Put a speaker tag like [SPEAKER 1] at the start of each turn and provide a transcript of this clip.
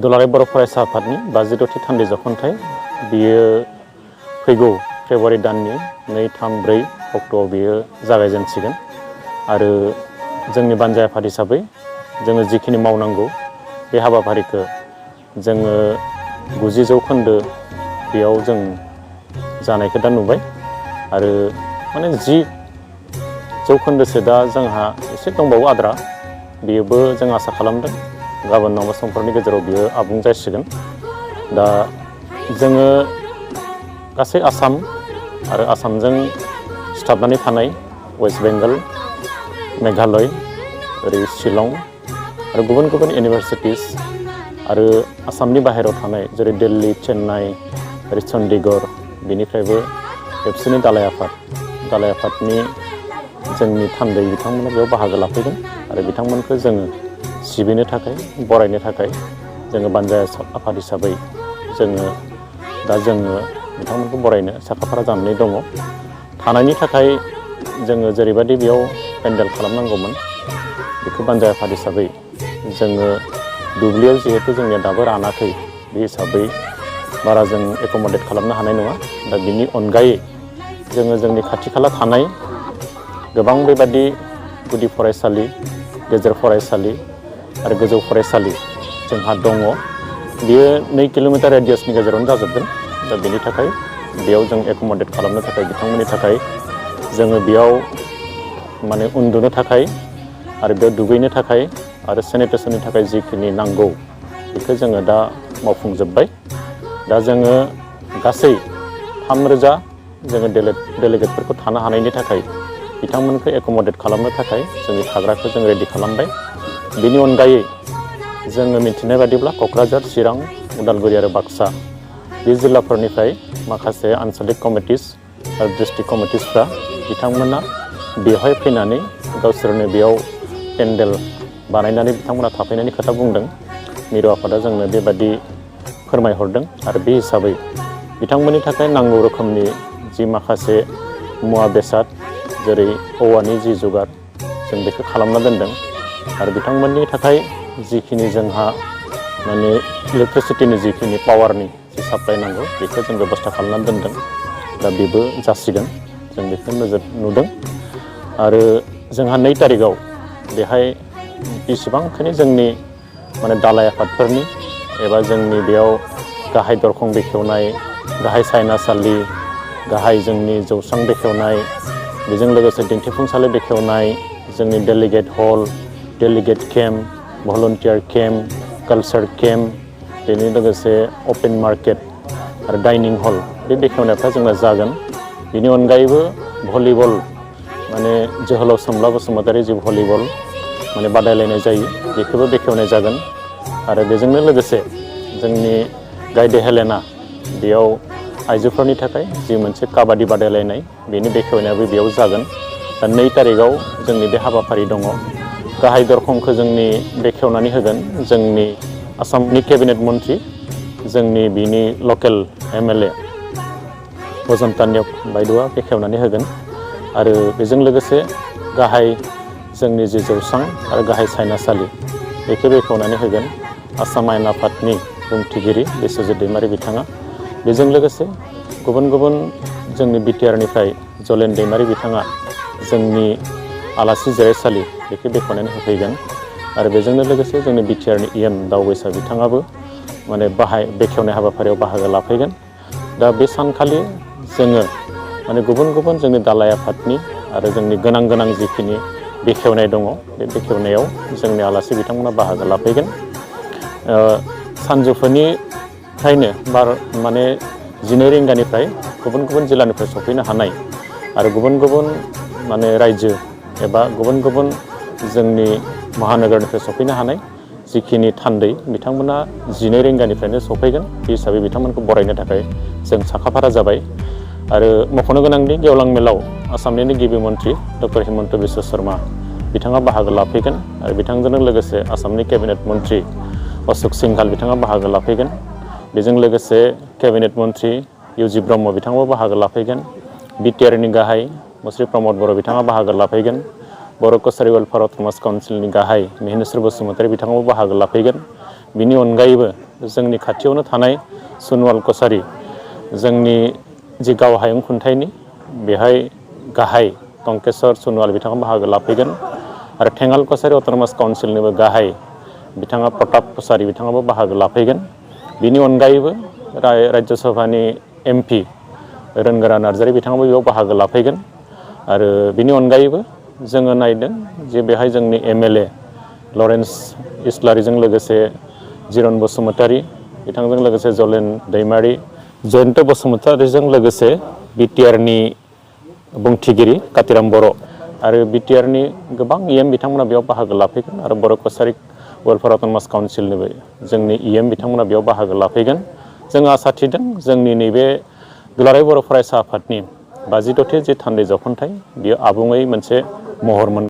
[SPEAKER 1] दुलाराय बर' फरायसा आफादनि 56थि थान्दै जख'न्थाइ बियो फैगौ फेब्रुवारि दाननि 2, 3, 4 अक्ट'आव बियो जागायजेनसिगोन आरो जोंनि बानजाय आफाद हिसाबै जोङो जिखिनि मावनांगौ बे हाबाफारिखौ जोङो 90 जौखोन्दो बेयाव जों जानायखौ दा नुबाय आरो माने 10 जौखोन्दोसो दा जोंहा एसे दंबावो आद्रा बेबो जों आसा खालामदों गाबोन नङाबा समफोरनि गेजेराव बियो आबुं जासिगोन दा जोङो गासै आसाम आरो आसामजों सिथाबनानै थानाय वेस्ट बेंगल मेघालय ओरै शिलं आरो गुबुन गुबुन इउनिभारसिटिस आरो आसामनि बाहेरायाव थानाय जेरै दिल्ली चेन्नाइ ओरै चन्डीगढ़ बेनिफ्रायबो एबसुनि दालाय आफादनि जोंनि थान्दै बिथांमोना बेयाव बाहागो लाफैदों आरो बिथांमोनखौ जोङो सिबिनो थाखाय बरायनो थाखाय जोङो बानजाय आफाद हिसाबै जोङो बिथांमोनखौ बरायनो साखाफारा जानानै दङ थानायनि थाखाय जोङो जेरैबायदि बेयाव पेन्डेल खालामनांगौमोन बेखौ बानजाय आफाद हिसाबै जोङो दुब्लियाव जिहेतु जोंनिया दाबो रानाखै बे हिसाबै बारा जों एकमडेट खालामनो हानाय नङा दा बिनि अनगायै जोङो जोंनि खाथि खाला थानाय गोबां बेबादि गुदि फरायसालि गेजेर फरायसालि आरो गोजौ फरायसालि जोंहा दङ बियो 2 किल'मिटार रेडियासनि गेजेरावनो जाजोबगोन दा बेनि थाखाय बेयाव जों एकमडेट खालामनो थाखाय बिथांमोननि थाखाय जोङो बेयाव माने उन्दुनो थाखाय आरो बेयाव दुगैनो थाखाय आरो सेनिटेसननि थाखाय जिखिनि नांगौ बेखौ जोङो दा मावफुंजोब्बाय दा जोङो गासै 3,000 जोङो डेलिगेटफोरखौ थानो हानायनि थाखाय बिथांमोनखौ एकमडेट खालामनो थाखाय जोंनि थाग्राखौ जों रेडि खालामबाय बेनि अनगायै जोङो मिथिनाय बादिब्ला क'क्राझार चिरां उदालगुरि आरो बाक्सा बे जिल्लाफोरनिफ्राय माखासे आनसलिक कमिटिस आरो डिस्ट्रिक्ट कमिटिसफ्रा बिथांमोना बेवहाय फैनानै गावसोरनो बेयाव पेन्डेल बानायनानै बिथांमोना थाफैनायनि खोथा बुंदों मिरु आफादा जोंनो बेबादि फोरमायहरदों आरो बे हिसाबै बिथांमोननि थाखाय नांगौ रोखोमनि जि माखासे मुवा बेसाद जेरै औवानि जि जुगार जों बेखौ खालामना दोनदों आरो बिथांमोननि थाखाय जिखिनि जोंहा माने इलेक्ट्रिसिटिनि जिखिनि पावारनि जि साप्लाइ नांगौ बेखौ जों बेबस्था खालामनानै दोनदों दा बेबो जासिगोन जों बेखौ नोजोर नुदों आरो जोंहा 2 तारिखआव बेहाय बेसेबांखिनि जोंनि माने दालाय आफादफोरनि एबा जोंनि बेयाव गाहाय दरखं बेखेवनाय गाहाय सायनासालि गाहाय जोंनि जौस्रां बेखेवनाय बेजों लोगोसे दिन्थिफुंसालि बेखेवनाय जोंनि delegate hall delegate camp volunteer camp culture camp बेनि लोगोसे अपेन मार्केट आरो डाइनिं हल बे बेखेवनायफ्रा जोंना जागोन बेनि अनगायैबो भलिबल माने जोहोलाव सोमब्ला बसुमतारी जि भलिबल माने बादायलायनाय जायो बेखौबो बेखेवनाय जागोन आरो बेजोंनो लोगोसे जोंनि गायदे हेलेना बेयाव आइजोफोरनि थाखाय जि मोनसे काबादि बादायलायनाय बेनि बेखेवनायाबो बेयाव जागोन दा 2 तारिखआव जोंनि बे हाबाफारि दङ गाहाय दरखंखौ जोंनि बेखेवनानै होगोन जोंनि आसामनि केबिनेट मन्थ्रि जोंनि बिनि लकेल MLA अजन्ता नेउग बायद'आ बेखेवनानै होगोन आरो बेजों लोगोसे गाहाय जोंनि जि जौस्रां आरो गाहाय सायनासालि बेखौ बेखेवनानै होगोन आसाम आयेन आफादनि बुंथिगिरि बिस्वजित दैमारि बिथाङा बेजों लोगोसे गुबुन गुबुन जोंनि बिटिआरनिफ्राय जलेन दैमारि बिथाङा जोंनि आलासि जिरायसालि बेखौ बेखेवनानै होफैगोन आरो बेजोंनो लोगोसे जोंनि बिटिआरनि EM दावबैसा बिथाङाबो माने बेखेवनाय हाबाफारियाव बाहागो लाफैगोन दा बे सानखालि जोङो माने गुबुन गुबुन जोंनि दालाय आफादनि आरो जोंनि गोनां जिखिनि बेखेवनाय दङ बे बेखेवनायाव जोंनि आलासि बिथांमोना बाहागो लाफैगोन सानजौफुनिफ्रायनो माने 12 रिंगानिफ्राय गुबुन गुबुन जिल्लानिफ्राय सफैनो हानाय आरो गुबुन गुबुन माने रायजो एबा गुबुन गुबुन जोंनि महानगरनिफ्राय सफैनो हानाय जिखिनि थान्दै बिथांमोना 12 रिंगानिफ्रायनो सफैगोन बे हिसाबै बिथांमोनखौ बरायनो थाखाय जों साखाफारा जाबाय आरो मख'नो गोनांदि गेवलां मेलाव आसामनिनो गिबि मन्थ्रि डक्टर हिमन्त बिश्व शर्मा बिथाङा बाहागो लाफैगोन आरो बिथांजों लोगोसे आसामनि केबिनेट मन्थ्रि अशोक सिंघाल बिथाङा बाहागो लाफैगोन बेजों लोगोसे केबिनेट मन्थ्रि UG ब्रह्म बिथाङाबो बाहागो लाफैगोन बिटिआरनि गाहाय मुस्रि प्रमद बर' बिथाङा बाहागो लाफैगोन बर' कसारि वेलफेयार अफ थमास काउन्सिलनि गाहाय मिहिनेश्वर बसुमतारी बिथाङाबो बाहागो लाफैगोन बिनि अनगायैबो जोंनि खाथियावनो थानाय सनवाल कसारि जोंनि जि गावहायुं खुंथायनि बेहाय गाहाय टंकेश्वर सनवाल बिथाङा बाहागो लाफैगोन आरो थेङाल कसारि अट'नमास काउन्सिलनिबो गाहाय बिथाङा प्रताप कसारि बिथाङाबो बाहागो लाफैगोन। बिनि अनगायैबो राज्य सभानि MP रोनगोरा नार्जारि बिथाङाबो बेयाव बाहागो लाफैगोन आरो बिनि अनगायैबो जोङो नायदों जे बेहाय जोंनि MLA लरेन्स इस्लारिजों लोगोसे जिरन बसुमतारी बिथांजों लोगोसे जलेन दैमारि जयन्त बसुमतारीजों लोगोसे BTRनि बुंथिगिरि कातिराम बर' आरो BTRनि गोबां EM बिथांमोना बेयाव बाहागो लाफैगोन आरो बर' कसारि वेलफेयार अट'नमास काउन्सिलनिबो जोंनि EM बिथांमोना बेयाव बाहागो लाफैगोन। जों आसा थिदों जोंनि नैबे दुलाराय बर' फरायसा आफादनि 56थि जि थान्दै जखनथाइ बियो आबुङै मोनसे महर मोनगोन।